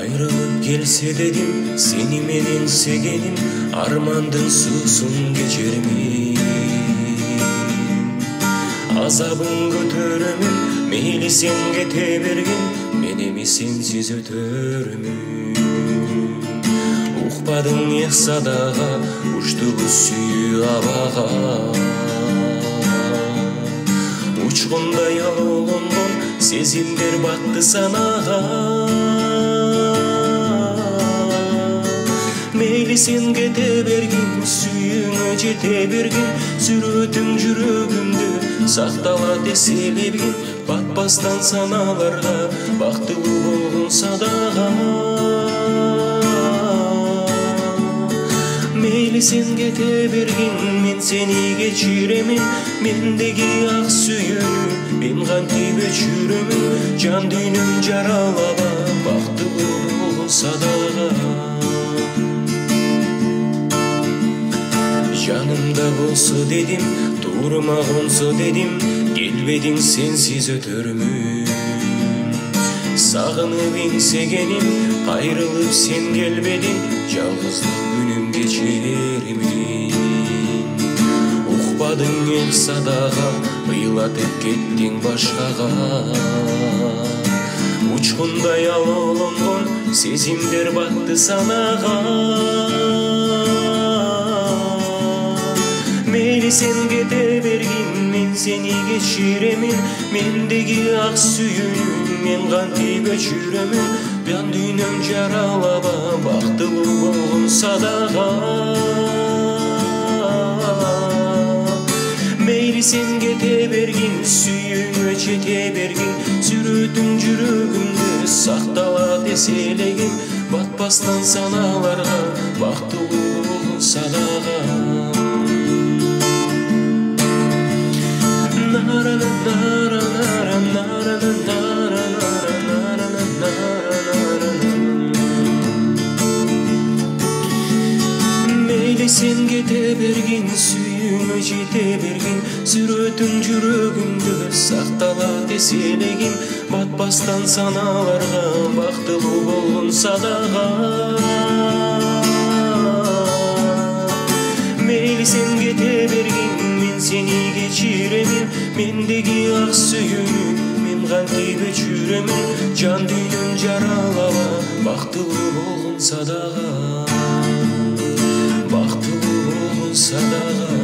Ayrılıp gelse dedim, seni menen segenim, armandın susun geçermi? Azabın götörümün, meyli sen gete bergin, menemi sensiz ötörümün. Uqpadın eх sadağa, uçtu bu süyü abağa. Uçqunda yalolongon, sezimler battı sanağa. Meyli sen gete bergin, suyuna jete bergin, sürütün жүрөгүмдү сактала деселебин, батпастан саналарга бактылуу болгон садага. Meyli sen gete bergin, men seni geçiremin, mendegi ак сүйүүнү мен кантип өчүрөмүн, жан дүйнөм жаралаба бактылуу болгон садага. Yanımda bolsa dedim, durma konsa dedim, gelbedin sensiz ötörümün. Sağınıp engsegenim, ayrılıp sen gelbedin, жалгыздык günüm geçerimin. Uqpadın eх sadağa, ыйлатып кеттиң башкага. Учкундай алолонгон, сезимдер батты санага. Meyli sen gete bergin, men seni geçiremin, mendegi ак сүйүүнү мен кантип өчүрөмүн, жан дүйнөм жаралаба бактылуу болгон садага. Meyli sen gete bergin, сүйүүңө жете бергин, сүрөтүң жүрөгүмдү сактала деселегин, батпастан саналарга бактылуу болгон садага. Meyli sen gete bergin, sүйүүңө жете бергин, сүрөтүң жүрөгүмдү сактала деселегин, батпастан саналарга бактылуу болгон садага. Meyli sen gete bergin, men seni geçiremin, mendegi ак сүйүүнү мен кантип өчүрөмүн, жан дүйнөм жаралаба бактылуу болгон садага. Бактылуу болгон садага.